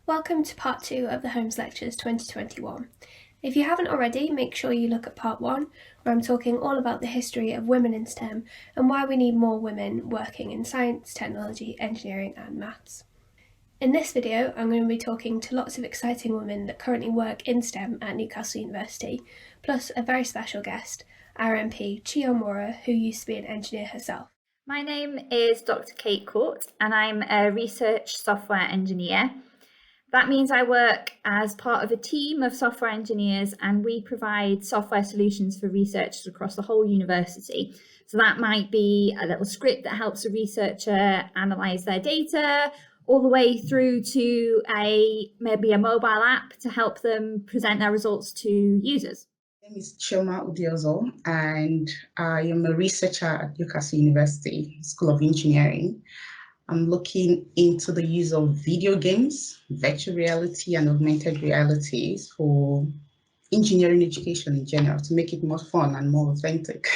Welcome to part 2 of the Holmes Lectures 2021. If you haven't already, make sure you look at part 1, where I'm talking all about the history of women in STEM and why we need more women working in science, technology, engineering and maths. In this video, I'm going to be talking to lots of exciting women that currently work in STEM at Newcastle University, plus a very special guest, RMP Chion, who used to be an engineer herself. My name is Dr. Kate Court and I'm a research software engineer. That means I work as part of a team of software engineers and we provide software solutions for researchers across the whole university. So that might be a little script that helps a researcher analyse their data, all the way through to maybe a mobile app to help them present their results to users. My name is Chioma Udiozo, and I am a researcher at Newcastle University School of Engineering. I'm looking into the use of video games, virtual reality, and augmented realities for engineering education in general to make it more fun and more authentic.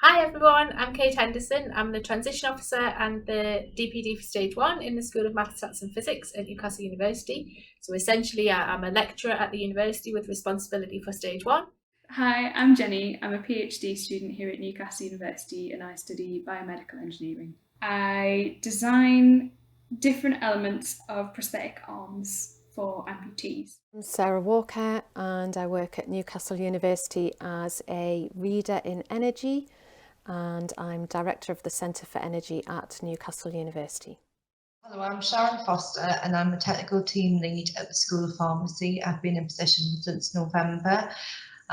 Hi everyone, I'm Kate Henderson. I'm the Transition Officer and the DPD for Stage 1 in the School of Maths, Stats and Physics at Newcastle University. So essentially I'm a lecturer at the university with responsibility for Stage 1. Hi, I'm Jenny. I'm a PhD student here at Newcastle University and I study biomedical engineering. I design different elements of prosthetic arms for amputees. I'm Sarah Walker and I work at Newcastle University as a reader in energy, and I'm Director of the Centre for Energy at Newcastle University. Hello, I'm Sharon Foster and I'm the Technical Team Lead at the School of Pharmacy. I've been in position since November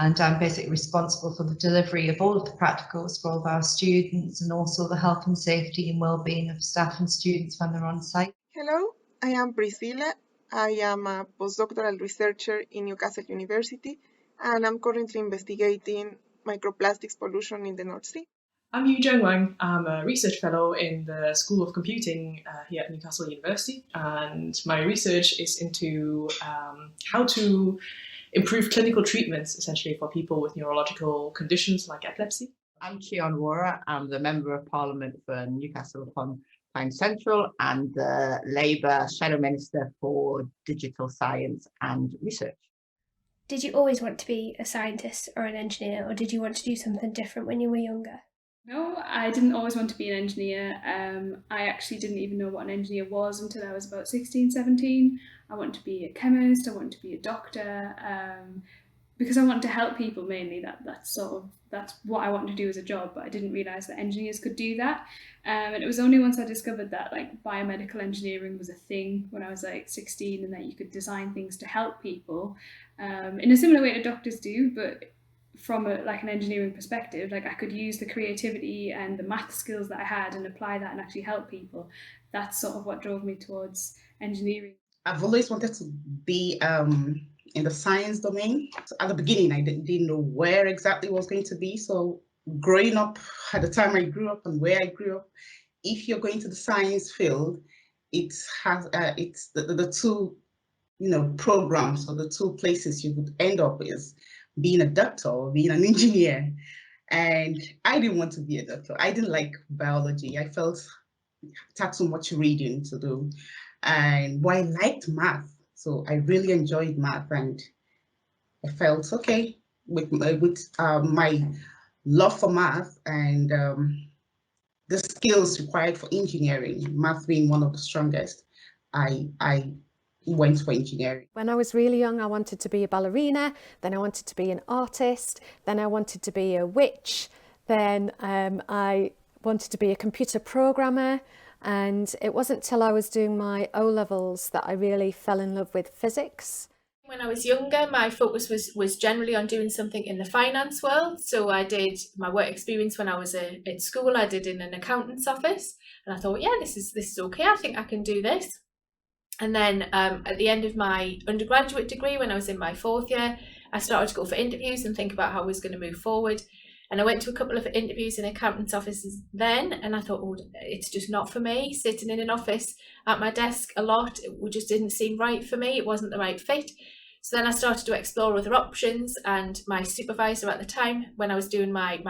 and I'm basically responsible for the delivery of all of the practicals for all of our students and also the health and safety and well-being of staff and students when they're on site. Hello, I am Priscilla. I am a postdoctoral researcher in Newcastle University and I'm currently investigating microplastics pollution in the North Sea. I'm Yu Zheng Wang. I'm a research fellow in the School of Computing here at Newcastle University, and my research is into how to improve clinical treatments, essentially for people with neurological conditions like epilepsy. I'm Chion Wara. I'm the Member of Parliament for Newcastle upon Tyne Central and the Labour Shadow Minister for Digital Science and Research. Did you always want to be a scientist or an engineer, or did you want to do something different when you were younger? No, I didn't always want to be an engineer. I actually didn't even know what an engineer was until I was about 16, 17. I wanted to be a chemist, I wanted to be a doctor, because I wanted to help people mainly. That's what I wanted to do as a job, but I didn't realise that engineers could do that. And it was only once I discovered that like biomedical engineering was a thing when I was like 16 and that you could design things to help people in a similar way to doctors do, but from an engineering perspective, like I could use the creativity and the math skills that I had and apply that and actually help people. That's sort of what drove me towards engineering. I've always wanted to be in the science domain. So at the beginning, I didn't know where exactly it was going to be. So growing up, at the time I grew up and where I grew up, if you're going to the science field, it has it's the two programs or the two places you would end up is being a doctor or being an engineer. And I didn't want to be a doctor. I didn't like biology. I felt it had so much reading to do. But I liked math. So I really enjoyed math, and I felt okay with my love for math and the skills required for engineering, math being one of the strongest. I went for engineering. When I was really young, I wanted to be a ballerina, then I wanted to be an artist, then I wanted to be a witch, then I wanted to be a computer programmer, and it wasn't till I was doing my O-levels that I really fell in love with physics. When I was younger, my focus was generally on doing something in the finance world. So I did my work experience when I was at school. I did in an accountant's office, and I thought, yeah, this is okay. I think I can do this. And then at the end of my undergraduate degree, when I was in my 4th year, I started to go for interviews and think about how I was going to move forward. And I went to a couple of interviews in accountants' offices then, and I thought, oh, it's just not for me. Sitting in an office at my desk a lot, it just didn't seem right for me. It wasn't the right fit. So then I started to explore other options, and my supervisor at the time, when I was doing my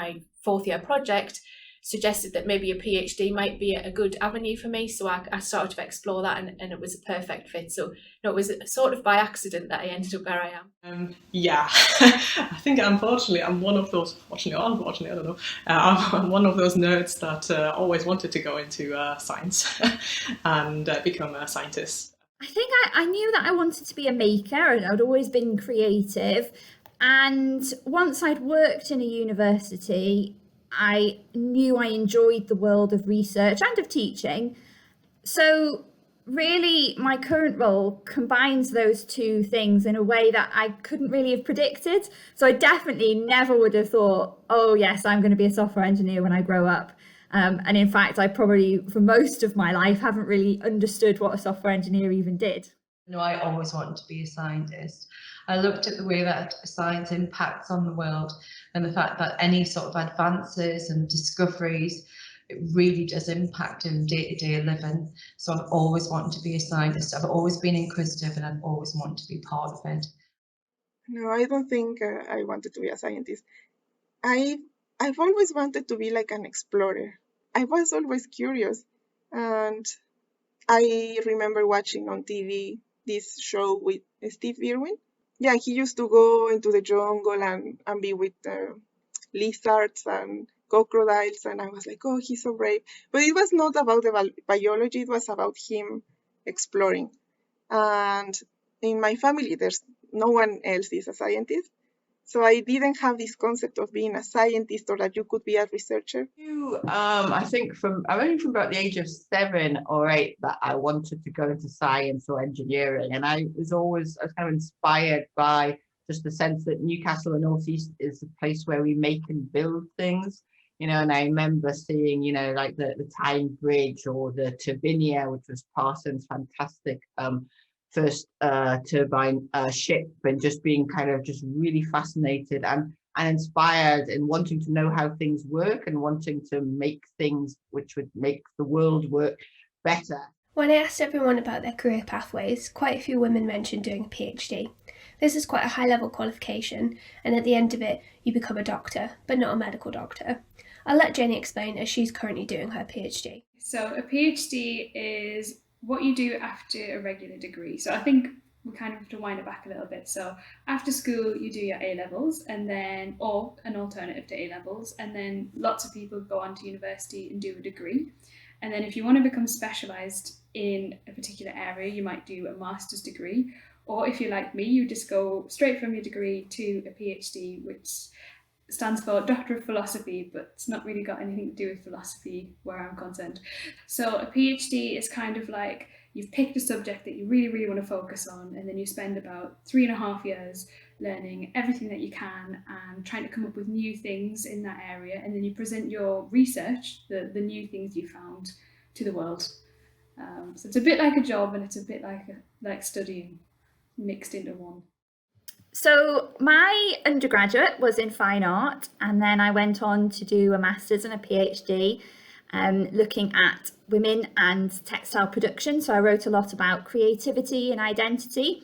4th year project, suggested that maybe a PhD might be a good avenue for me. So I started to explore that, and it was a perfect fit. So it was sort of by accident that I ended up where I am. Yeah, I think unfortunately I'm one of those, fortunately or unfortunately, I don't know, I'm one of those nerds that always wanted to go into science and become a scientist. I think I knew that I wanted to be a maker, and I'd always been creative. And once I'd worked in a university, I knew I enjoyed the world of research and of teaching. So really, my current role combines those two things in a way that I couldn't really have predicted. So I definitely never would have thought, oh yes, I'm going to be a software engineer when I grow up. And in fact, I probably, for most of my life, haven't really understood what a software engineer even did. No, I always wanted to be a scientist. I looked at the way that science impacts on the world and the fact that any sort of advances and discoveries, it really does impact in day-to-day living. So I've always wanted to be a scientist. I've always been inquisitive, and I've always wanted to be part of it. No, I don't think I wanted to be a scientist. I've always wanted to be like an explorer. I was always curious, and I remember watching on TV this show with Steve Irwin. Yeah, he used to go into the jungle and be with lizards and crocodiles, and I was like, oh, he's so brave. But it was not about the biology, it was about him exploring. And in my family, there's no one else is a scientist. So I didn't have this concept of being a scientist or that you could be a researcher. I think I'm only from about the age of 7 or 8 that I wanted to go into science or engineering. And I was kind of inspired by just the sense that Newcastle and North East is a place where we make and build things. And I remember seeing, like the Tyne Bridge or the Turbinia, which was Parsons' fantastic first turbine ship, and just being kind of just really fascinated and inspired and wanting to know how things work and wanting to make things which would make the world work better. When I asked everyone about their career pathways, quite a few women mentioned doing a PhD. This is quite a high-level qualification, and at the end of it, you become a doctor, but not a medical doctor. I'll let Jenny explain, as she's currently doing her PhD. So a PhD is what you do after a regular degree. So I think we kind of have to wind it back a little bit. So after school, you do your A-levels, and then, or an alternative to A-levels, and then lots of people go on to university and do a degree. And then if you want to become specialised in a particular area, you might do a master's degree. Or if you're like me, you just go straight from your degree to a PhD, which stands for Doctor of Philosophy, but it's not really got anything to do with philosophy where I'm concerned. So a PhD is kind of like you've picked a subject that you really, really want to focus on, and then you spend about 3.5 years learning everything that you can and trying to come up with new things in that area, and then you present your research, the new things you found, to the world. So it's a bit like a job, and it's a bit like studying mixed into one. So my undergraduate was in fine art, and then I went on to do a master's and a PhD looking at women and textile production. So I wrote a lot about creativity and identity.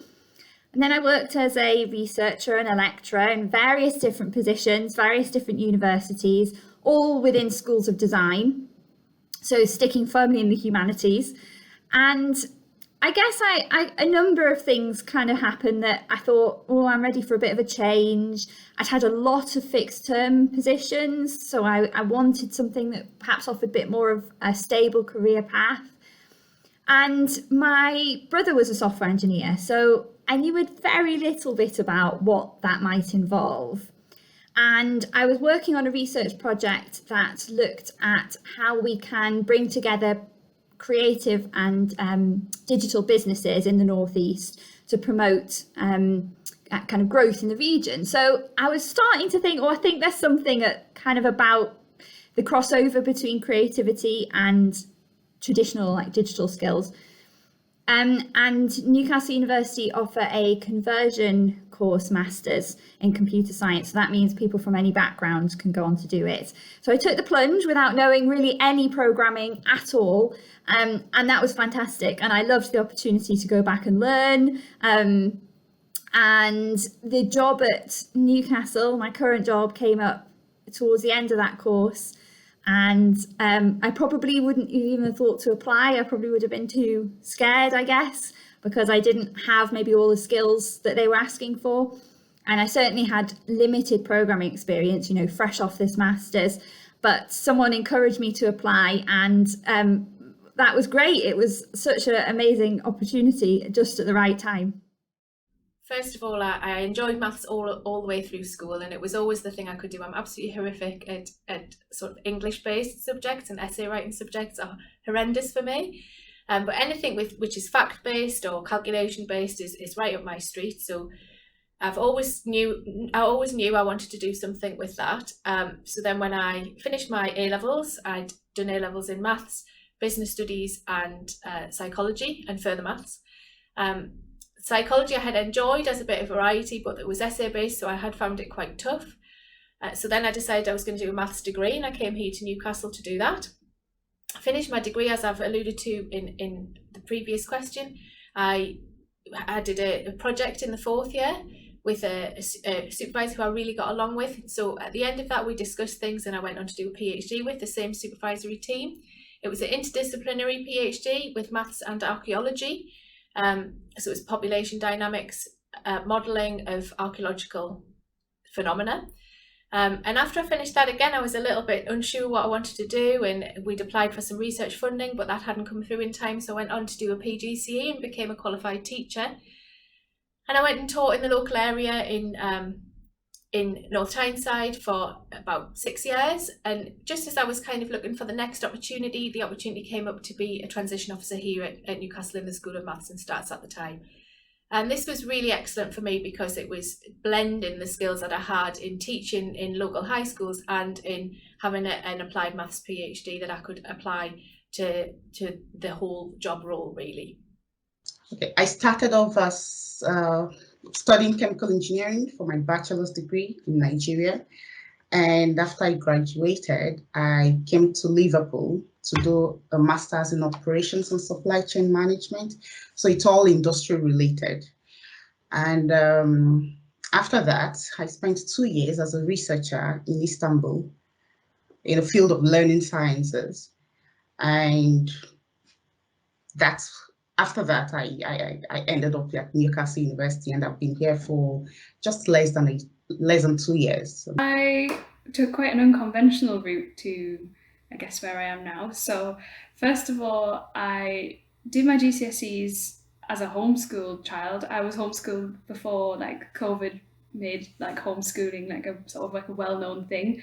And then I worked as a researcher and a lecturer in various different positions, various different universities, all within schools of design. So sticking firmly in the humanities. And I guess a number of things kind of happened that I thought, oh, I'm ready for a bit of a change. I'd had a lot of fixed term positions, so I wanted something that perhaps offered a bit more of a stable career path. And my brother was a software engineer, so I knew a very little bit about what that might involve. And I was working on a research project that looked at how we can bring together creative and digital businesses in the Northeast to promote kind of growth in the region. So I was starting to think, I think there's something kind of about the crossover between creativity and traditional digital skills. And Newcastle University offer a conversion course masters in computer science. So that means people from any background can go on to do it. So I took the plunge without knowing really any programming at all. And that was fantastic. And I loved the opportunity to go back and learn. And the job at Newcastle, my current job, came up towards the end of that course. And I probably wouldn't even have thought to apply. I probably would have been too scared, I guess, because I didn't have maybe all the skills that they were asking for. And I certainly had limited programming experience, you know, fresh off this master's. But someone encouraged me to apply, and that was great. It was such an amazing opportunity just at the right time. First of all, I enjoyed maths all the way through school, and it was always the thing I could do. I'm absolutely horrific at sort of English-based subjects, and essay writing subjects are horrendous for me. But anything which is fact-based or calculation-based is right up my street. So I always knew I wanted to do something with that. So then when I finished my A-levels, I'd done A-levels in maths, business studies, and psychology, and further maths. Psychology I had enjoyed as a bit of variety, but it was essay-based, so I had found it quite tough. So then I decided I was going to do a maths degree, and I came here to Newcastle to do that. I finished my degree, as I've alluded to in the previous question. I did a project in the 4th year with a supervisor who I really got along with. So at the end of that, we discussed things, and I went on to do a PhD with the same supervisory team. It was an interdisciplinary PhD with maths and archaeology. So it's population dynamics, modelling of archaeological phenomena. And after I finished that, again, I was a little bit unsure what I wanted to do, and we'd applied for some research funding, but that hadn't come through in time. So I went on to do a PGCE and became a qualified teacher. And I went and taught in the local area in North Tyneside for about 6 years. And just as I was kind of looking for the next opportunity, the opportunity came up to be a transition officer here at Newcastle in the School of Maths and Stats at the time. And this was really excellent for me because it was blending the skills that I had in teaching in local high schools and in having an applied maths PhD that I could apply to the whole job role, really. Okay, I started off as studying chemical engineering for my bachelor's degree in Nigeria. And after I graduated, I came to Liverpool to do a master's in operations and supply chain management. So it's all industry related. And after that, I spent 2 years as a researcher in Istanbul in the field of learning sciences. And after that, I ended up at Newcastle University, and I've been here for just less than 2 years. So I took quite an unconventional route to, I guess, where I am now. So first of all, I did my GCSEs as a homeschooled child. I was homeschooled before COVID made homeschooling a sort of a well-known thing.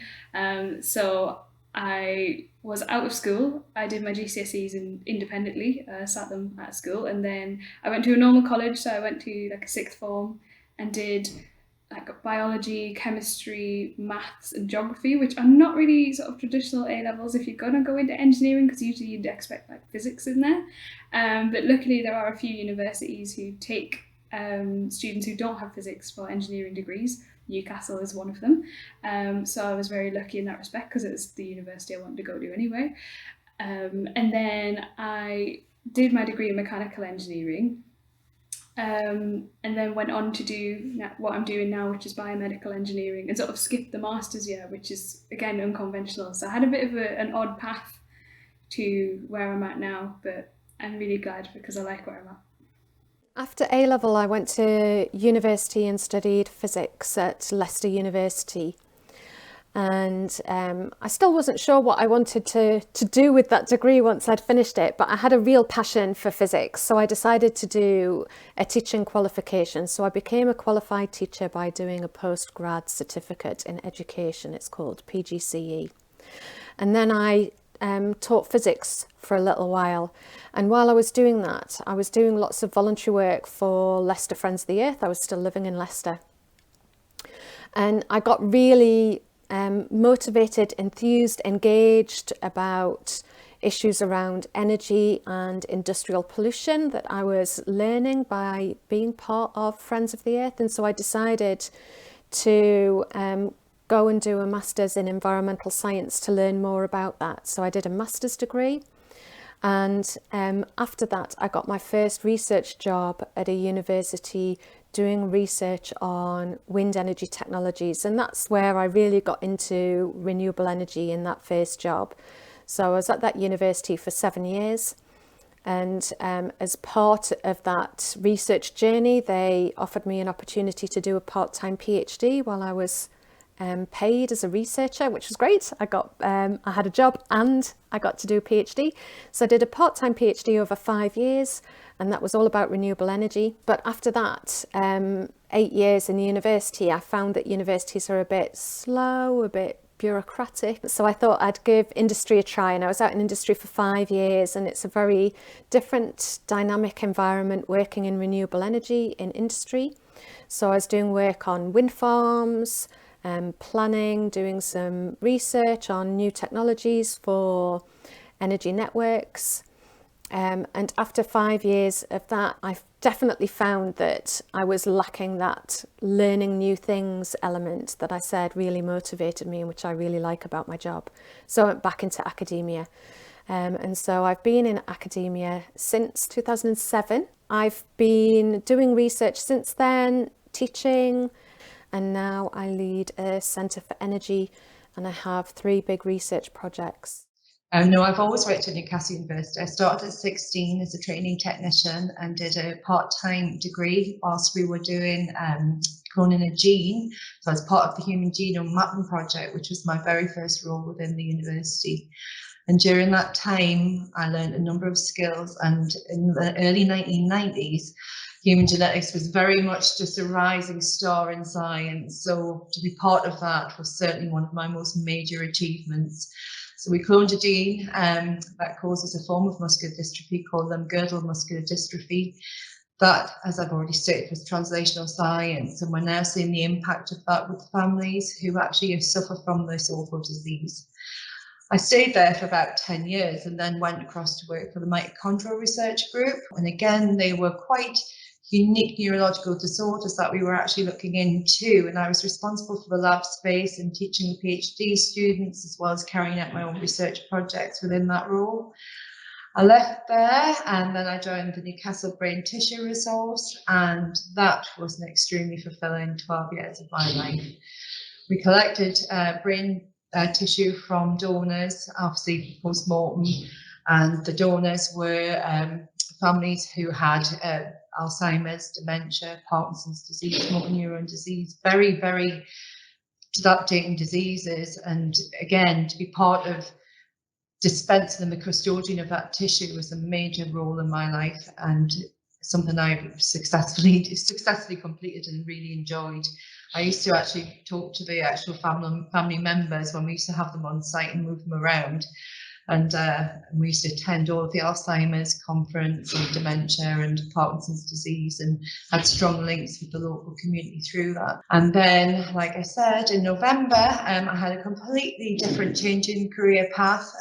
So I was out of school. I did my GCSEs independently, sat them at school, and then I went to a normal college. So I went to a 6th form and did biology, chemistry, maths, and geography, which are not really sort of traditional A levels if you're gonna go into engineering, because usually you'd expect physics in there. But luckily there are a few universities who take students who don't have physics for engineering degrees. Newcastle is one of them. So I was very lucky in that respect because it was the university I wanted to go to anyway. And then I did my degree in mechanical engineering, and then went on to do what I'm doing now, which is biomedical engineering, and sort of skipped the master's year, which is again unconventional. So I had a bit of an odd path to where I'm at now, but I'm really glad because I like where I'm at. After A-level, I went to university and studied physics at Leicester University. And I still wasn't sure what I wanted to do with that degree once I'd finished it, but I had a real passion for physics. So I decided to do a teaching qualification. So I became a qualified teacher by doing a postgrad certificate in education. It's called PGCE. And then I taught physics for a little while. And while I was doing that, I was doing lots of voluntary work for Leicester Friends of the Earth. I was still living in Leicester. And I got really motivated, enthused, engaged about issues around energy and industrial pollution that I was learning by being part of Friends of the Earth. And so I decided to go and do a master's in environmental science to learn more about that. So I did a master's degree, and after that I got my first research job at a university doing research on wind energy technologies, and that's where I really got into renewable energy in that first job. So I was at that university for 7 years, and as part of that research journey, they offered me an opportunity to do a part-time PhD while I was paid as a researcher, which was great. I had a job and I got to do a PhD. So I did a part-time PhD over 5 years, and that was all about renewable energy. But after that, 8 years in the university, I found that universities are a bit slow, a bit bureaucratic. So I thought I'd give industry a try, and I was out in industry for 5 years, and it's a very different dynamic environment working in renewable energy in industry. So I was doing work on wind farms, planning, doing some research on new technologies for energy networks. And after 5 years of that, I definitely found that I was lacking that learning new things element that I said really motivated me and which I really like about my job. So I went back into academia. And so I've been in academia since 2007. I've been doing research since then, teaching, and now I lead a Centre for Energy, and I have 3 big research projects. No, I've always worked at Newcastle University. I started at 16 as a training technician and did a part-time degree whilst we were doing cloning a gene. So I was part of the Human Genome Mapping Project, which was my very first role within the university. And during that time, I learned a number of skills, and in the early 1990s, human genetics was very much just a rising star in science. So to be part of that was certainly one of my most major achievements. So we cloned a gene that causes a form of muscular dystrophy called limb-girdle muscular dystrophy. That, as I've already stated, was translational science, and we're now seeing the impact of that with families who actually suffer from this awful disease. I stayed there for about 10 years and then went across to work for the mitochondrial research group. And again, they were quite unique neurological disorders that we were actually looking into. And I was responsible for the lab space and teaching the PhD students, as well as carrying out my own research projects within that role. I left there and then I joined the Newcastle Brain Tissue Resource, and that was an extremely fulfilling 12 years of my life. We collected brain tissue from donors, obviously post-mortem, and the donors were families who had Alzheimer's, dementia, Parkinson's disease, motor neuron disease, very, very debilitating diseases. And again, to be part of dispensing and the custodian of that tissue was a major role in my life, and something I've successfully completed and really enjoyed. I used to actually talk to the actual family members when we used to have them on site and move them around. And we used to attend all of the Alzheimer's conference and dementia and Parkinson's disease, and had strong links with the local community through that. And then, like I said, in November, I had a completely different change in career path,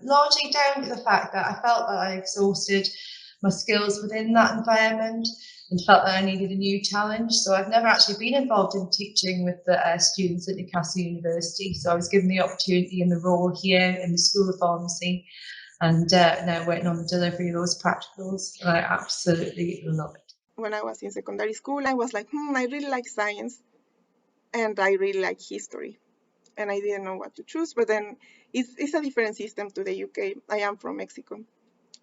largely down to the fact that I felt that I exhausted my skills within that environment and felt that I needed a new challenge. So I've never actually been involved in teaching with the students at Newcastle University. So I was given the opportunity and the role here in the School of Pharmacy, and now working on the delivery of those practicals. And I absolutely love it. When I was in secondary school, I was like, I really like science and I really like history. And I didn't know what to choose, but then it's a different system to the UK. I am from Mexico.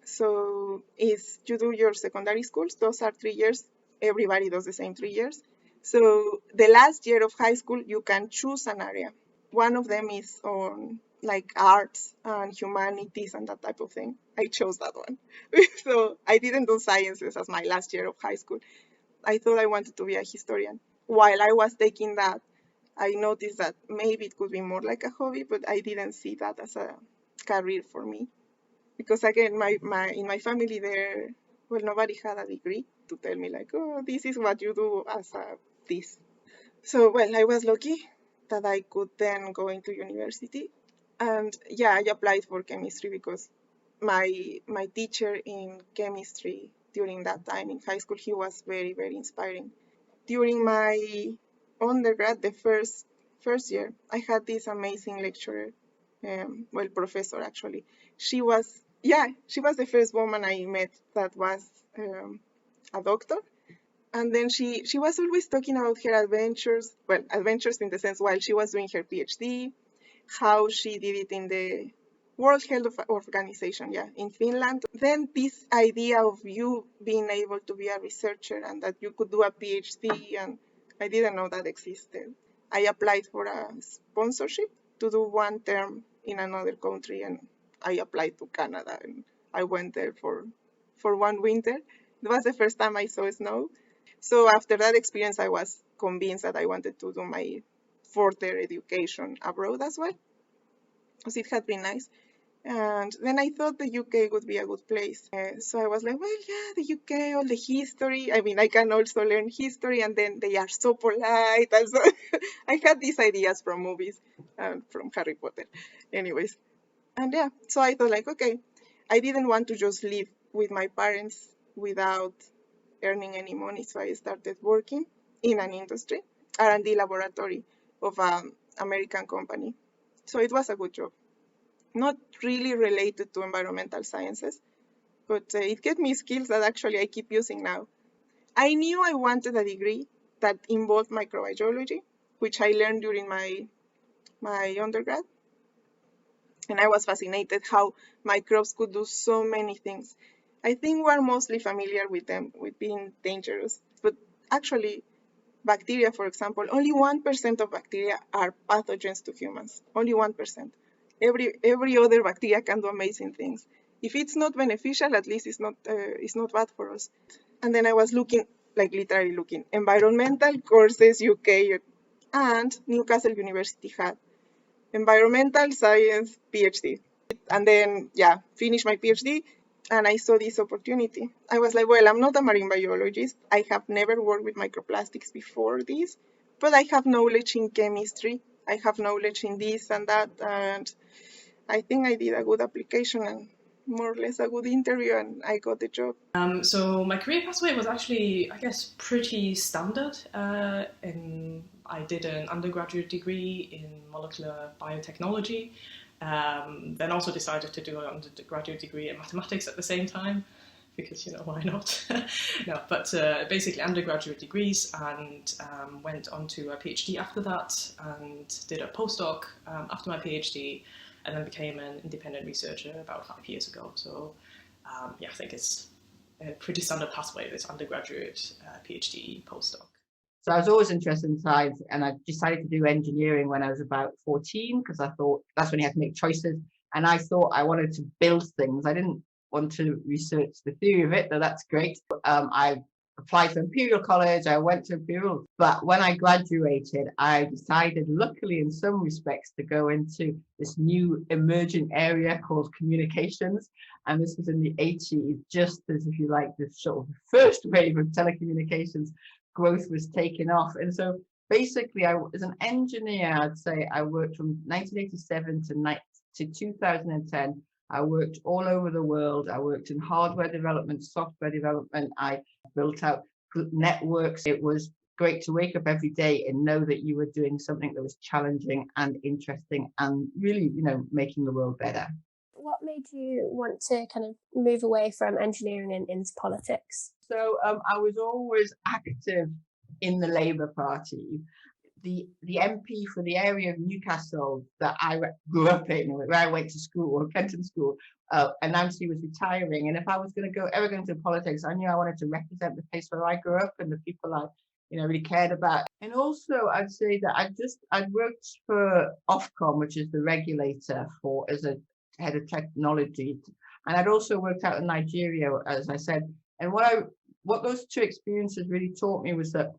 So is you do your secondary schools, those are 3 years. Everybody does the same 3 years. So the last year of high school, you can choose an area. One of them is on like arts and humanities and that type of thing. I chose that one. So I didn't do sciences as my last year of high school. I thought I wanted to be a historian. While I was taking that, I noticed that maybe it could be more like a hobby, but I didn't see that as a career for me. Because again, in my family there, well, nobody had a degree to tell me like, oh, this is what you do as this. So, well, I was lucky that I could then go into university. And yeah, I applied for chemistry because my teacher in chemistry during that time in high school, he was very, very inspiring. During my undergrad, the first year, I had this amazing lecturer, professor actually. She was the first woman I met that was a doctor, And then she was always talking about her adventures, well, adventures in the sense while she was doing her PhD, how she did it in the World Health Organization, in Finland. Then this idea of you being able to be a researcher and that you could do a PhD, and I didn't know that existed. I applied for a sponsorship to do 1 term in another country, and I applied to Canada, and I went there for 1 winter. It was the first time I saw snow. So after that experience, I was convinced that I wanted to do my further education abroad as well, because it had been nice. And then I thought the UK would be a good place. So I was like, well, yeah, the UK, all the history. I mean, I can also learn history, and then they are so polite. Also, I had these ideas from movies and from Harry Potter. Anyways, and yeah, so I thought like, okay, I didn't want to just live with my parents without earning any money. So I started working in an industry, R&D laboratory of an American company. So it was a good job. Not really related to environmental sciences, but it gave me skills that actually I keep using now. I knew I wanted a degree that involved microbiology, which I learned during my undergrad. And I was fascinated how microbes could do so many things. I think we're mostly familiar with them, with being dangerous. But actually, bacteria, for example, only 1% of bacteria are pathogens to humans. Only 1%. Every other bacteria can do amazing things. If it's not beneficial, at least it's not bad for us. And then I was looking, like literally looking, environmental courses UK, and Newcastle University had environmental science PhD. And then, finished my PhD, and I saw this opportunity. I was like, well, I'm not a marine biologist. I have never worked with microplastics before this, but I have knowledge in chemistry. I have knowledge in this and that, and I think I did a good application and more or less a good interview, and I got the job. So my career pathway was actually, I guess, pretty standard. I did an undergraduate degree in molecular biotechnology, then also decided to do an undergraduate degree in mathematics at the same time, because, why not? No, but basically undergraduate degrees, and went on to a PhD after that, and did a postdoc after my PhD, and then became an independent researcher about 5 years ago. So I think it's a pretty standard pathway, this undergraduate, PhD, postdoc. So I was always interested in science, and I decided to do engineering when I was about 14, because I thought that's when you had to make choices. And I thought I wanted to build things. I didn't want to research the theory of it, though that's great. I applied for Imperial College, I went to Imperial, but when I graduated, I decided, luckily in some respects, to go into this new emerging area called communications. And this was in the 80s, just as, if you like, the sort of first wave of telecommunications growth was taking off. And so basically, as an engineer, I'd say I worked from 1987 to 2010. I worked all over the world. I worked in hardware development, software development. I built out networks. It was great to wake up every day and know that you were doing something that was challenging and interesting and really, making the world better. What made you want to kind of move away from engineering and into politics? So I was always active in the Labour Party. The MP for the area of Newcastle that I grew up in, where I went to school, Kenton School, announced he was retiring. And if I was ever going to politics, I knew I wanted to represent the place where I grew up and the people I really cared about. And also, I'd say that I'd worked for Ofcom, which is the regulator as a head of technology, and I'd also worked out in Nigeria, as I said. And what those two experiences really taught me was that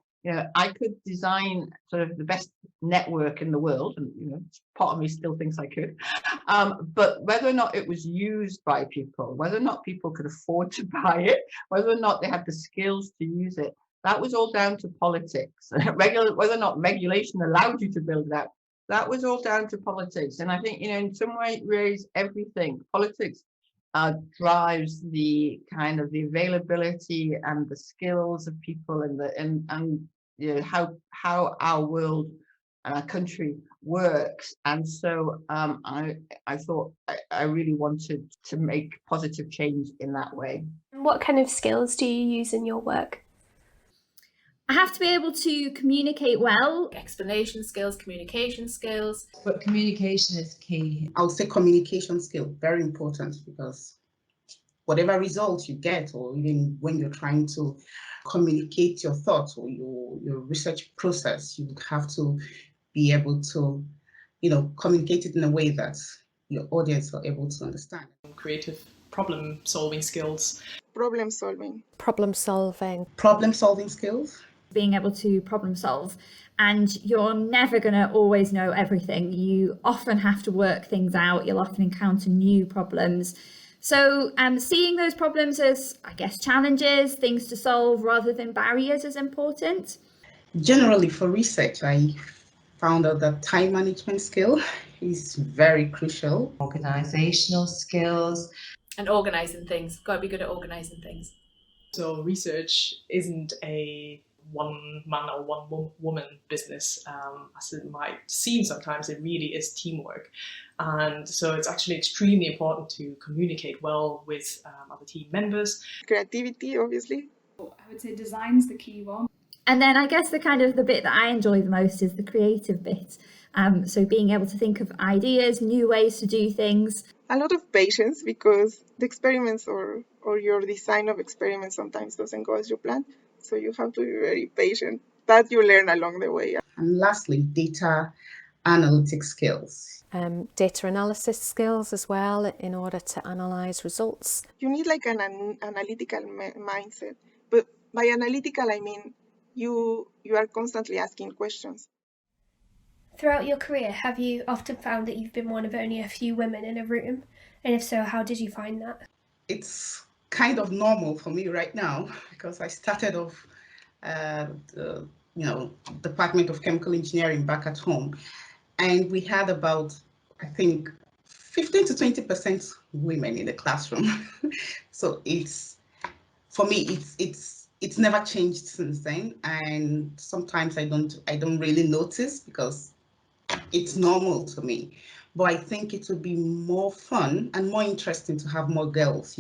I could design sort of the best network in the world, and part of me still thinks I could. But whether or not it was used by people, whether or not people could afford to buy it, whether or not they had the skills to use it, that was all down to politics. Whether or not regulation allowed you to build it out, that was all down to politics. And I think in some ways, everything politics drives the kind of the availability and the skills of people and how our world and our country works. And so I thought I really wanted to make positive change in that way. What kind of skills do you use in your work? I have to be able to communicate well. Explanation skills, communication skills. But communication is key. I would say communication skill, very important, because whatever result you get, or even when you're trying to communicate your thoughts or your research process, you would have to be able to, communicate it in a way that your audience are able to understand. Creative problem solving skills. Problem solving. Problem solving. Problem solving skills. Being able to problem solve. And you're never going to always know everything. You often have to work things out. You'll often encounter new problems. So seeing those problems as, I guess, challenges, things to solve rather than barriers is important. Generally for research, I found out that time management skill is very crucial. Organizational skills. And organising things. Got to be good at organising things. So research isn't a one man or one woman business, as it might seem sometimes. It really is teamwork. And so it's actually extremely important to communicate well with other team members. Creativity, obviously. I would say design's the key one. And then I guess the bit that I enjoy the most is the creative bit. So being able to think of ideas, new ways to do things. A lot of patience, because the experiments or your design of experiments sometimes doesn't go as you plan. So you have to be very patient. That you learn along the way. And lastly, data analytic skills. Data analysis skills as well, in order to analyze results. You need like an analytical mindset. But by analytical, I mean you are constantly asking questions. Throughout your career, have you often found that you've been one of only a few women in a room? And if so, how did you find that? It's kind of normal for me right now, because I started off the Department of Chemical Engineering back at home, and we had about, I think, 15 to 20% women in the classroom. So for me, it's never changed since then, and sometimes I don't really notice because it's normal to me. But I think it would be more fun and more interesting to have more girls,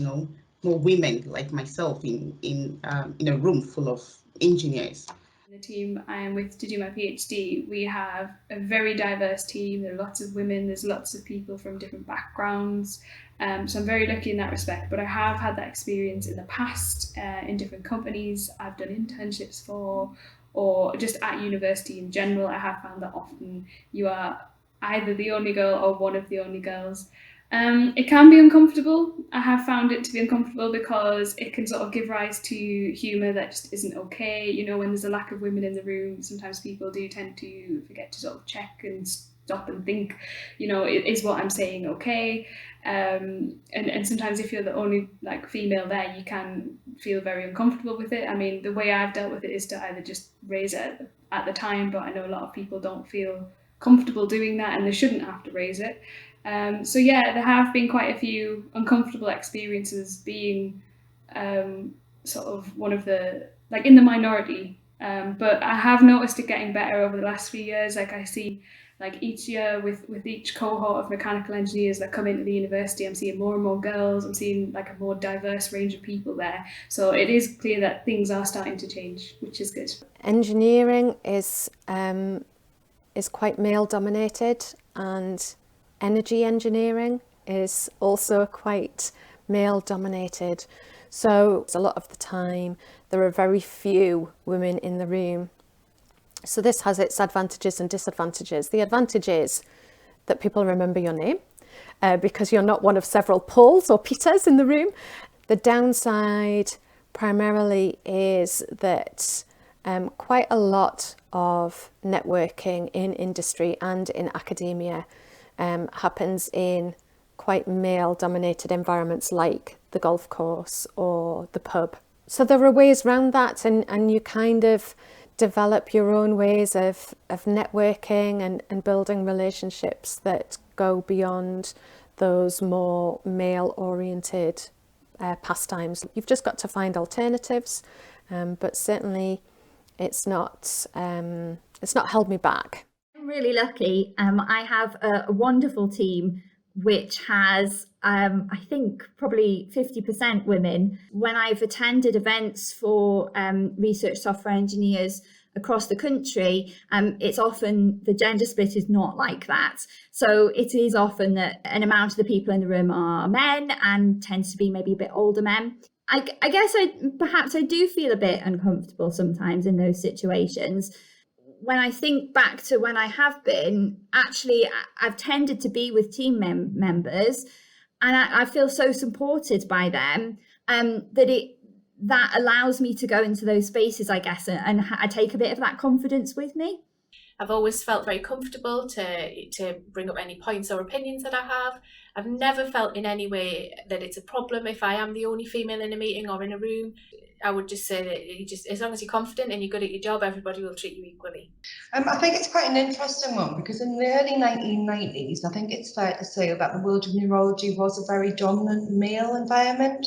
more women like myself in a room full of engineers. The team I am with to do my PhD, we have a very diverse team. There are lots of women, there's lots of people from different backgrounds. So I'm very lucky in that respect, but I have had that experience in the past in different companies I've done internships for, or just at university in general. I have found that often you are either the only girl or one of the only girls. It can be uncomfortable. I have found it to be uncomfortable because it can sort of give rise to humour that just isn't okay. When there's a lack of women in the room, sometimes people do tend to forget to sort of check and stop and think, is what I'm saying okay? And sometimes if you're the only female there, you can feel very uncomfortable with it. I mean, the way I've dealt with it is to either just raise it at the time, but I know a lot of people don't feel comfortable doing that and they shouldn't have to raise it. So yeah, there have been quite a few uncomfortable experiences being sort of one of the, in the minority. But I have noticed it getting better over the last few years. I see each year with each cohort of mechanical engineers that come into the university, I'm seeing more and more girls. I'm seeing a more diverse range of people there. So it is clear that things are starting to change, which is good. Engineering is quite male dominated, and energy engineering is also quite male dominated. So a lot of the time there are very few women in the room. So this has its advantages and disadvantages. The advantage is that people remember your name because you're not one of several Pauls or Peters in the room. The downside primarily is that quite a lot of networking in industry and in academia happens in quite male-dominated environments like the golf course or the pub. So there are ways around that, and you kind of develop your own ways of networking and building relationships that go beyond those more male-oriented pastimes. You've just got to find alternatives, but certainly it's not held me back. I'm really lucky. I have a wonderful team which has, I think, probably 50% women. When I've attended events for research software engineers across the country, it's often the gender split is not like that. So it is often that an amount of the people in the room are men and tends to be maybe a bit older men. I guess perhaps I do feel a bit uncomfortable sometimes in those situations. When I think back to when I have been, actually, I've tended to be with team members, and I feel so supported by them that allows me to go into those spaces, I guess, and I take a bit of that confidence with me. I've always felt very comfortable to bring up any points or opinions that I have. I've never felt in any way that it's a problem if I am the only female in a meeting or in a room. I would just say that as long as you're confident and you're good at your job, everybody will treat you equally. I think it's quite an interesting one, because in the early 1990s, I think it's fair to say that the world of neurology was a very dominant male environment.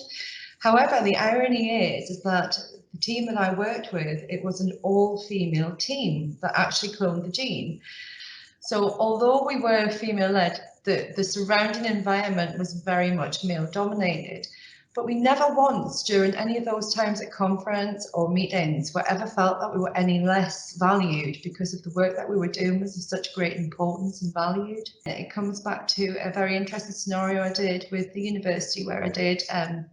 However, the irony is that the team that I worked with, it was an all-female team that actually cloned the gene. So although we were female-led, the surrounding environment was very much male-dominated. But we never once, during any of those times at conference or meetings, were ever felt that we were any less valued because of the work that we were doing was of such great importance and valued. It comes back to a very interesting scenario I did with the university, where I did a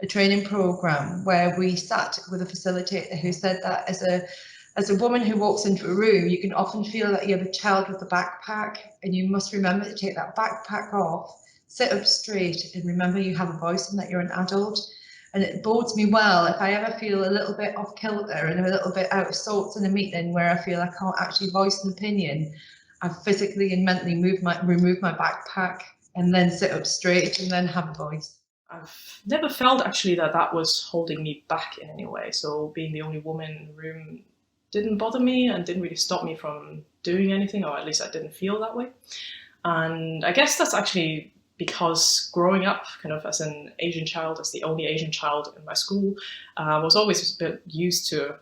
training program where we sat with a facilitator who said that as a woman who walks into a room, you can often feel that you have a child with a backpack, and you must remember to take that backpack off, sit up straight, and remember you have a voice and that you're an adult. And it bodes me well if I ever feel a little bit off kilter and a little bit out of sorts in a meeting where I feel I can't actually voice an opinion. I physically and mentally remove my backpack and then sit up straight and then have a voice. I've never felt actually that was holding me back in any way. So being the only woman in the room didn't bother me and didn't really stop me from doing anything, or at least I didn't feel that way. And I guess that's actually because growing up kind of as an Asian child, as the only Asian child in my school, was always a bit used to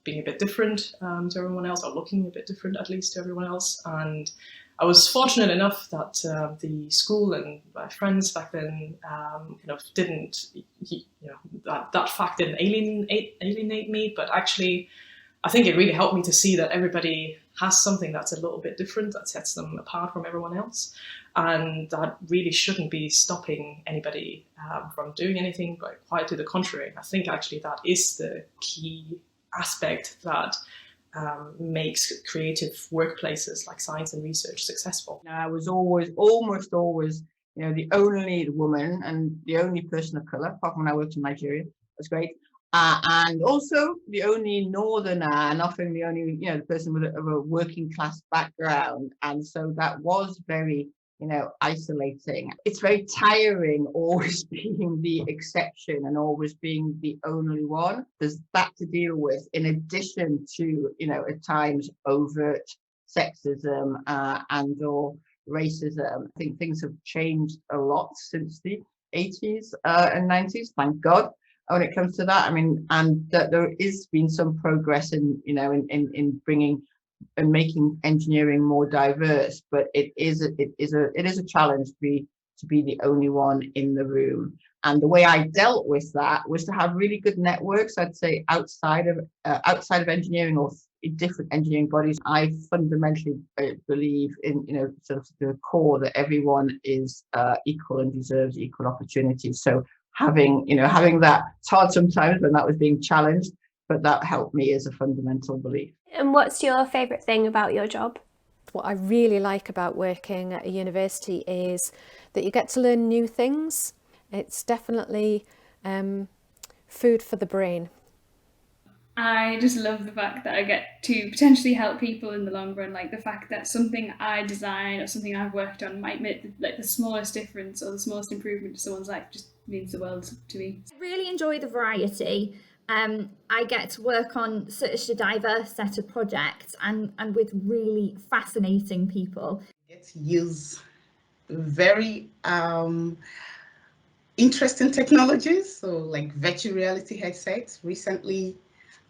being a bit different to everyone else, or looking a bit different at least to everyone else. And I was fortunate enough that the school and my friends back then didn't, that fact didn't alienate me, but actually I think it really helped me to see that everybody has something that's a little bit different, that sets them apart from everyone else. And that really shouldn't be stopping anybody from doing anything, but quite to the contrary. I think actually that is the key aspect that makes creative workplaces like science and research successful. I was almost always, the only woman and the only person of colour, apart from when I worked in Nigeria. That's great. And also the only northerner, and often the only, the person with a working class background. And so that was very, isolating. It's very tiring always being the exception and always being the only one. There's that to deal with, in addition to, at times overt sexism and or racism. I think things have changed a lot since the 80s and 90s, thank God. When it comes to that, and that there has been some progress in bringing and making engineering more diverse, but it is a challenge to be the only one in the room. And the way I dealt with that was to have really good networks, I'd say, outside of engineering or in different engineering bodies. I fundamentally believe in sort of the core that everyone is equal and deserves equal opportunities. So having that, it's hard sometimes when that was being challenged, but that helped me as a fundamental belief. And what's your favourite thing about your job? What I really like about working at a university is that you get to learn new things. It's definitely food for the brain. I just love the fact that I get to potentially help people in the long run, like the fact that something I design or something I've worked on might make the smallest difference or the smallest improvement to someone's life just means the world to me. I really enjoy the variety. I get to work on such a diverse set of projects and with really fascinating people. I get to use very interesting technologies, so like virtual reality headsets.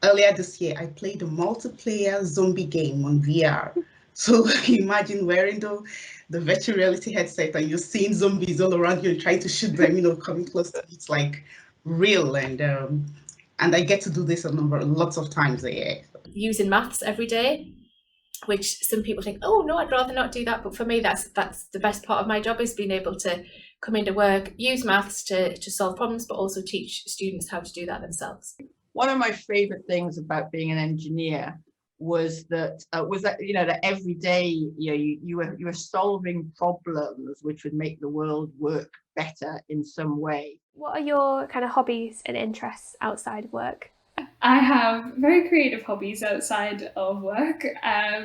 Earlier this year, I played a multiplayer zombie game on VR. So imagine wearing the virtual reality headset and you're seeing zombies all around you and trying to shoot them, coming close to you. It's like real, and I get to do this lots of times a year. Using maths every day, which some people think, oh no, I'd rather not do that. But for me, that's the best part of my job, is being able to come into work, use maths to solve problems, but also teach students how to do that themselves. One of my favorite things about being an engineer was that that every day you were solving problems which would make the world work better in some way. What are your kind of hobbies and interests outside of work? I have very creative hobbies outside of work.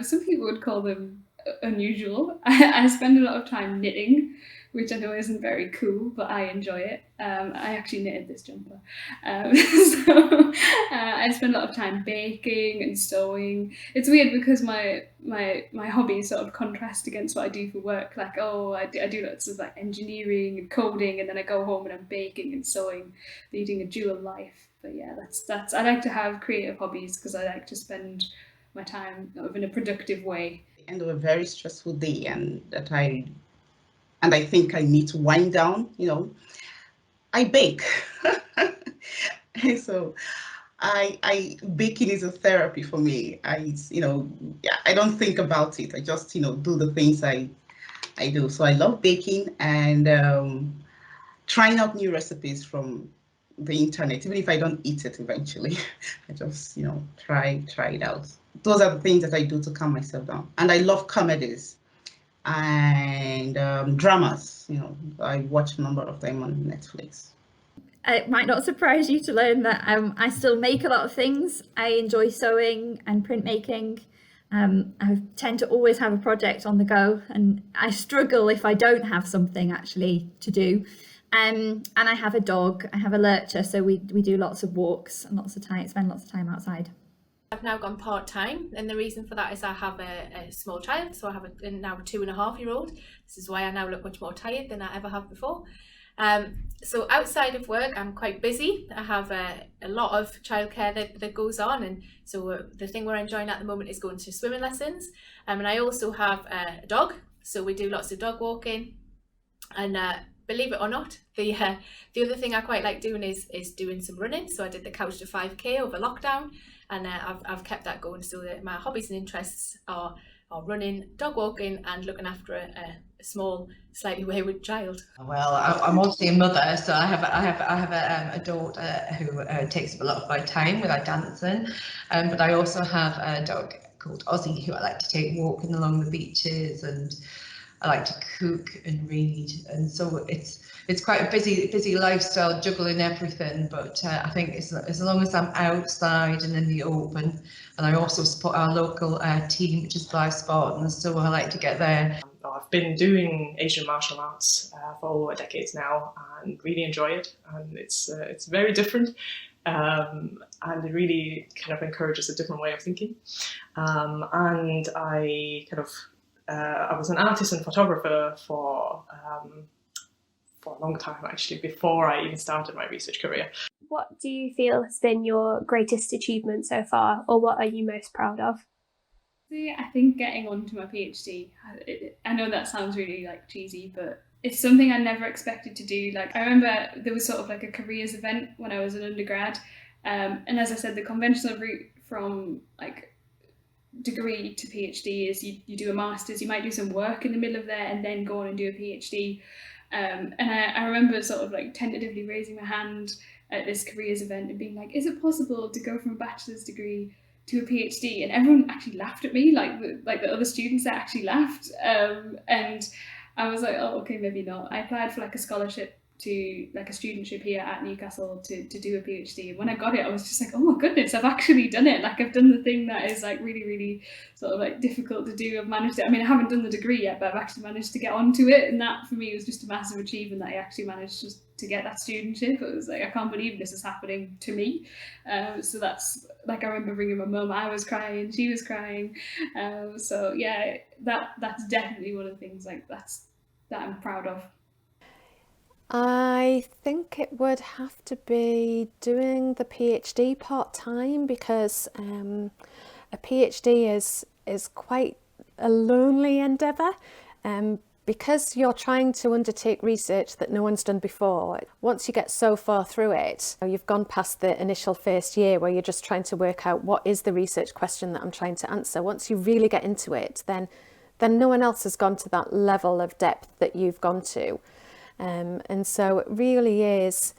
Some people would call them unusual. I spend a lot of time knitting, which I know isn't very cool, but I enjoy it. I actually knitted this jumper. So I spend a lot of time baking and sewing. It's weird because my hobbies sort of contrast against what I do for work. Like, I do lots of like engineering and coding, and then I go home and I'm baking and sewing, leading a dual life. But yeah, that's I like to have creative hobbies because I like to spend my time in a productive way. The end of a very stressful day, and I think I need to wind down, I bake. So baking is a therapy for me. I don't think about it. I just, do the things I do. So I love baking and trying out new recipes from the internet, even if I don't eat it eventually. I just, try it out. Those are the things that I do to calm myself down. And I love comedies and dramas. I watch a number of them on Netflix. It might not surprise you to learn that I still make a lot of things. I enjoy sewing and printmaking. I tend to always have a project on the go, and I struggle if I don't have something actually to do. And I have a dog. I have a lurcher, so we do lots of walks and spend lots of time outside. I've now gone part-time, and the reason for that is I have a small child, so I have now a 2.5-year-old. This is why I now look much more tired than I ever have before. So outside of work, I'm quite busy. I have a lot of childcare that goes on, and so the thing we're enjoying at the moment is going to swimming lessons. And I also have a dog, so we do lots of dog walking. And believe it or not, the other thing I quite like doing is doing some running. So I did the Couch to 5K over lockdown, and I've kept that going. So that my hobbies and interests are running, dog walking, and looking after a small, slightly wayward child. Well, I'm obviously a mother, so I have a daughter who takes up a lot of my time with our dancing, but I also have a dog called Ozzy who I like to take walking along the beaches, and I like to cook and read, and so it's quite a busy lifestyle, juggling everything. But I think as long as I'm outside and in the open, and I also support our local team, which is Five Spartans, so I like to get there. I've been doing Asian martial arts for over decades now, and really enjoy it. And it's very different, and it really kind of encourages a different way of thinking. And I I was an artist and photographer for a long time, actually, before I even started my research career. What do you feel has been your greatest achievement so far, or what are you most proud of? I think getting onto my PhD, I know that sounds really cheesy, but it's something I never expected to do. I remember there was sort of a careers event when I was an undergrad, and as I said, the conventional route from degree to PhD is you do a master's, you might do some work in the middle of there and then go on and do a PhD. And I remember sort of tentatively raising my hand at this careers event and being like, is it possible to go from a bachelor's degree to a PhD? And everyone actually laughed at me, the other students that actually laughed. And I was like, oh, okay, maybe not. I applied for a scholarship to a studentship here at Newcastle to do a PhD. And when I got it, I was just like, oh my goodness, I've actually done it. I've done the thing that is really, really sort of difficult to do. I've managed it. I mean, I haven't done the degree yet, but I've actually managed to get onto it. And that for me was just a massive achievement that I actually managed to get that studentship. It was I can't believe this is happening to me. So that's I remember ringing my mum, I was crying, she was crying. So yeah, that's definitely one of the things that I'm proud of. I think it would have to be doing the PhD part-time, because a PhD is quite a lonely endeavour. Because you're trying to undertake research that no one's done before, once you get so far through it, you've gone past the initial first year where you're just trying to work out what is the research question that I'm trying to answer. Once you really get into it, then no one else has gone to that level of depth that you've gone to. And so it really is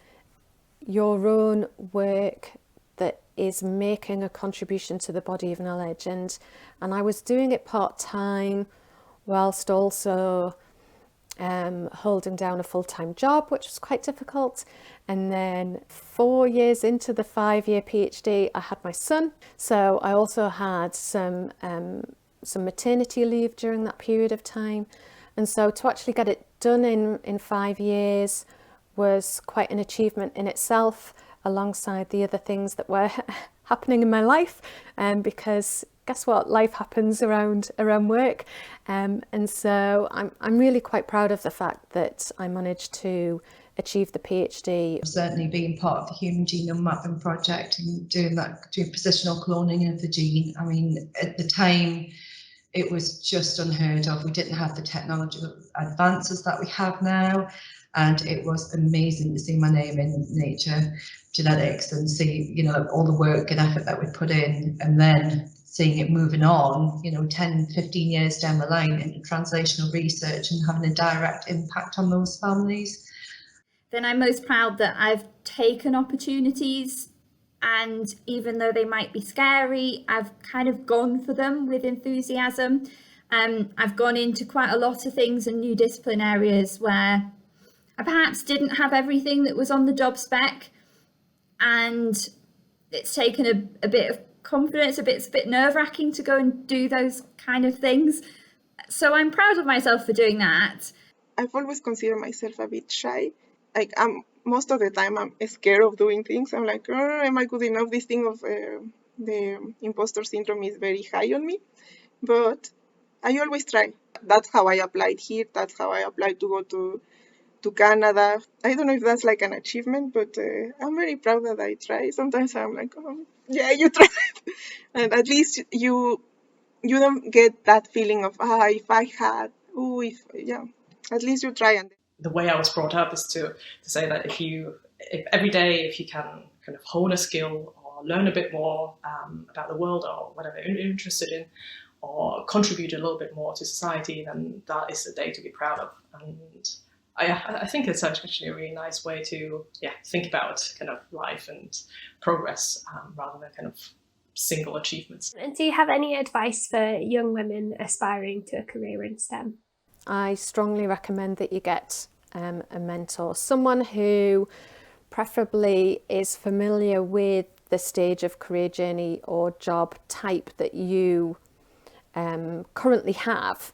your own work that is making a contribution to the body of knowledge. And I was doing it part-time, whilst also holding down a full-time job, which was quite difficult. And then 4 years into the 5-year PhD, I had my son. So I also had some maternity leave during that period of time. And so to actually get it done in 5 years was quite an achievement in itself, alongside the other things that were happening in my life. Because guess what? Life happens around work. And so I'm really quite proud of the fact that I managed to achieve the PhD. Certainly being part of the Human Genome Mapping Project and doing positional cloning of the gene. I mean, at the time, it was just unheard of. We didn't have the technological advances that we have now. And it was amazing to see my name in Nature Genetics and see, you know, all the work and effort that we put in, and then seeing it moving on, you know, 10, 15 years down the line into translational research and having a direct impact on those families. Then I'm most proud that I've taken opportunities, and even though they might be scary, I've kind of gone for them with enthusiasm. I've gone into quite a lot of things and new discipline areas where I perhaps didn't have everything that was on the job spec, and it's taken a bit of confidence. It's a bit nerve-wracking to go and do those kind of things. So I'm proud of myself for doing that. I've always considered myself a bit shy. Like most of the time I'm scared of doing things. I'm like, oh, am I good enough? This thing of the imposter syndrome is very high on me, but I always try. That's how I applied here. That's how I applied to go to Canada. I don't know if that's like an achievement, but I'm very proud that I try. Sometimes I'm like, oh, yeah, you tried. And at least you don't get that feeling of, if I had, at least you try. And the way I was brought up is to say that if every day, if you can kind of hone a skill or learn a bit more about the world or whatever you're interested in, or contribute a little bit more to society, then that is a day to be proud of. And I think it's actually a really nice way to think about kind of life and progress rather than kind of single achievements. And do you have any advice for young women aspiring to a career in STEM? I strongly recommend that you get a mentor, someone who preferably is familiar with the stage of career journey or job type that you currently have,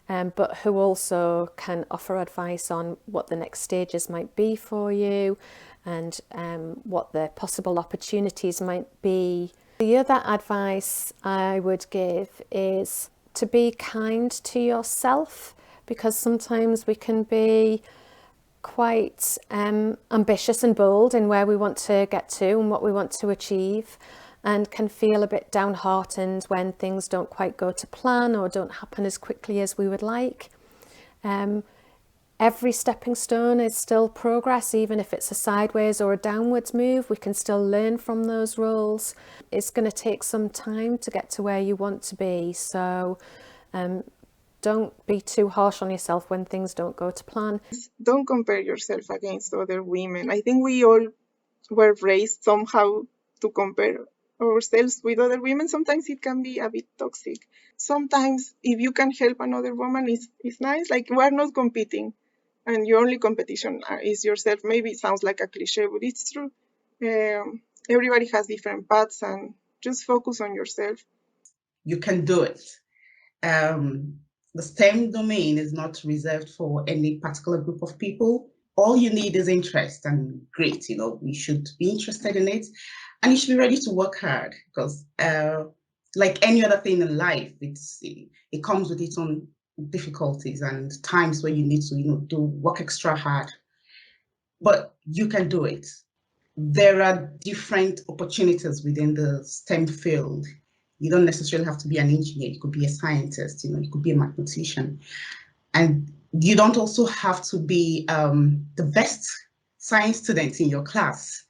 but who also can offer advice on what the next stages might be for you and what the possible opportunities might be. The other advice I would give is to be kind to yourself, because sometimes we can be quite ambitious and bold in where we want to get to and what we want to achieve, and can feel a bit downhearted when things don't quite go to plan or don't happen as quickly as we would like. Every stepping stone is still progress, even if it's a sideways or a downwards move. We can still learn from those roles. It's going to take some time to get to where you want to be, so don't be too harsh on yourself when things don't go to plan. Don't compare yourself against other women. I think we all were raised somehow to compare ourselves with other women. Sometimes it can be a bit toxic. Sometimes if you can help another woman, it's nice. Like, we're not competing and your only competition is yourself. Maybe it sounds like a cliche, but it's true. Everybody has different paths, and just focus on yourself. You can do it. The STEM domain is not reserved for any particular group of people. All you need is interest, and great, you should be interested in it, and you should be ready to work hard, because like any other thing in life, it comes with its own difficulties and times where you need to work extra hard, but you can do it. There are different opportunities within the STEM field. You don't necessarily have to be an engineer. You could be a scientist, you could be a mathematician. And you don't also have to be the best science student in your class.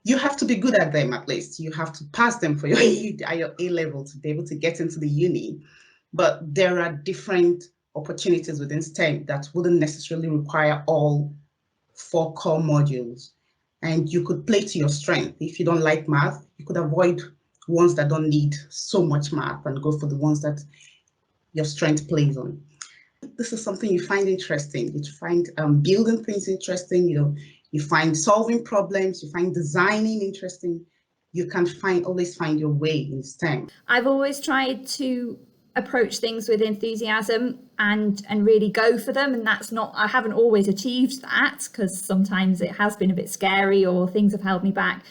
You have to be good at them at least. You have to pass them for your A level to be able to get into the uni. But there are different opportunities within STEM that wouldn't necessarily require all 4 core modules. And you could play to your strength. If you don't like math, you could avoid ones that don't need so much math and go for the ones that your strength plays on. This is something you find interesting. You find building things interesting, you find solving problems, you find designing interesting. You can always find your way in STEM. I've always tried to approach things with enthusiasm and really go for them, and I haven't always achieved that, because sometimes it has been a bit scary or things have held me back.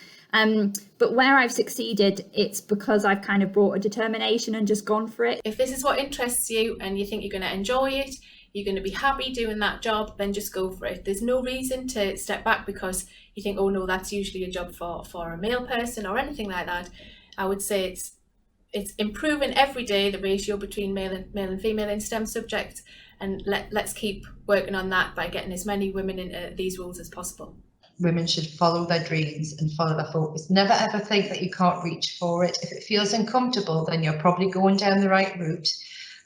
But where I've succeeded, it's because I've kind of brought a determination and just gone for it. If this is what interests you and you think you're going to enjoy it, you're going to be happy doing that job, then just go for it. There's no reason to step back because you think, oh no, that's usually a job for a male person or anything like that. I would say it's improving every day, the ratio between male and female in STEM subjects, and let's keep working on that by getting as many women into these roles as possible. Women should follow their dreams and follow their focus. Never ever think that you can't reach for it. If it feels uncomfortable, then you're probably going down the right route.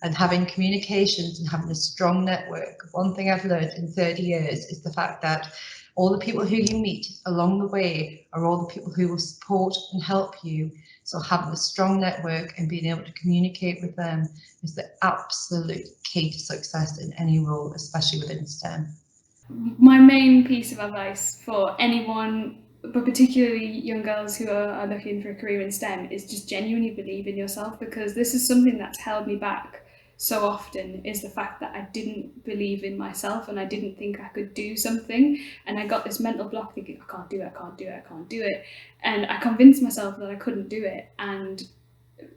And having communications and having a strong network. One thing I've learned in 30 years is the fact that all the people who you meet along the way are all the people who will support and help you. So having a strong network and being able to communicate with them is the absolute key to success in any role, especially within STEM. My main piece of advice for anyone, but particularly young girls who are looking for a career in STEM, is just genuinely believe in yourself, because this is something that's held me back so often, is the fact that I didn't believe in myself and I didn't think I could do something, and I got this mental block thinking I can't do it, and I convinced myself that I couldn't do it, and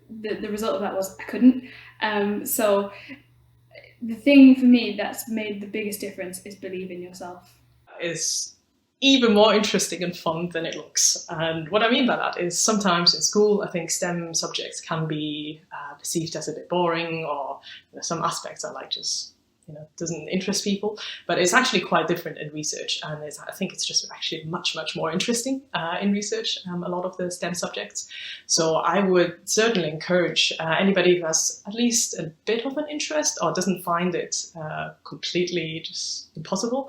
the result of that was I couldn't. So the thing for me that's made the biggest difference is believe in yourself. It's even more interesting and fun than it looks. And what I mean by that is sometimes in school, I think STEM subjects can be perceived as a bit boring, or some aspects are like just, doesn't interest people. But it's actually quite different in research. And I think it's just actually much, much more interesting in research, a lot of the STEM subjects. So I would certainly encourage anybody who has at least a bit of an interest or doesn't find it completely just impossible,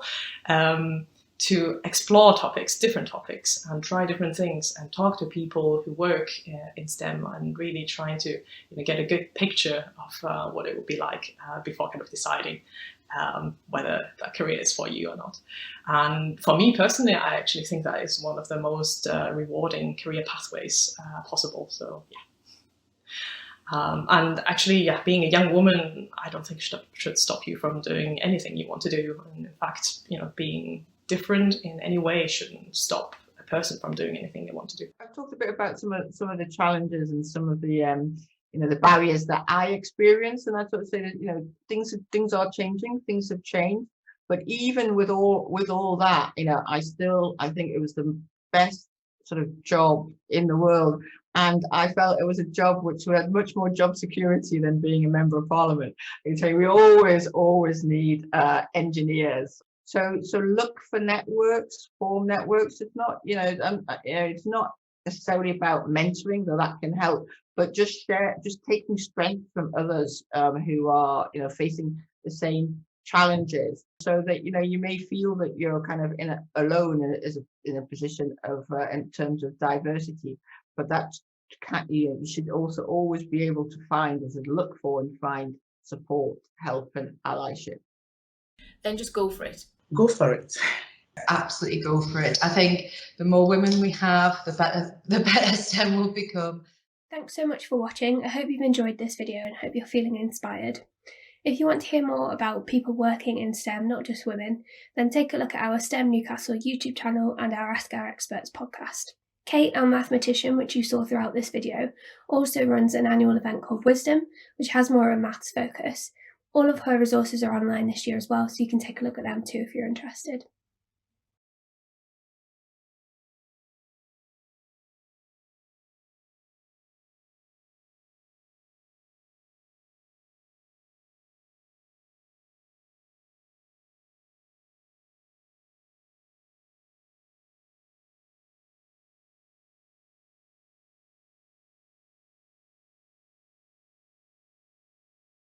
to explore different topics, and try different things, and talk to people who work in STEM, and really trying to get a good picture of what it would be like before kind of deciding whether that career is for you or not. And for me personally, I actually think that is one of the most rewarding career pathways possible. So yeah. And actually, being a young woman, I don't think should stop you from doing anything you want to do. And in fact, being different in any way shouldn't stop a person from doing anything they want to do. I've talked a bit about some of the challenges and some of the the barriers that I experience, and I sort of say that things are changing, things have changed, but even with all that, I think it was the best sort of job in the world, and I felt it was a job which had much more job security than being a member of parliament. I can tell you, we always need engineers. So look for networks, form networks. It's not, it's not necessarily about mentoring, though that can help, but just taking strength from others who are, facing the challenges, so that you may feel that you're kind of alone in a position of in terms of diversity, but that you should also always be able to look for and find support, help, and allyship. Then just go for it. Go for it. Absolutely go for it. I think the more women we have, the better STEM will become. Thanks so much for watching. I hope you've enjoyed this video and hope you're feeling inspired. If you want to hear more about people working in STEM, not just women, then take a look at our STEM Newcastle YouTube channel and our Ask Our Experts podcast. Kate, our mathematician, which you saw throughout this video, also runs an annual event called Wisdom, which has more of a maths focus. All of her resources are online this year as well, so you can take a look at them too if you're interested.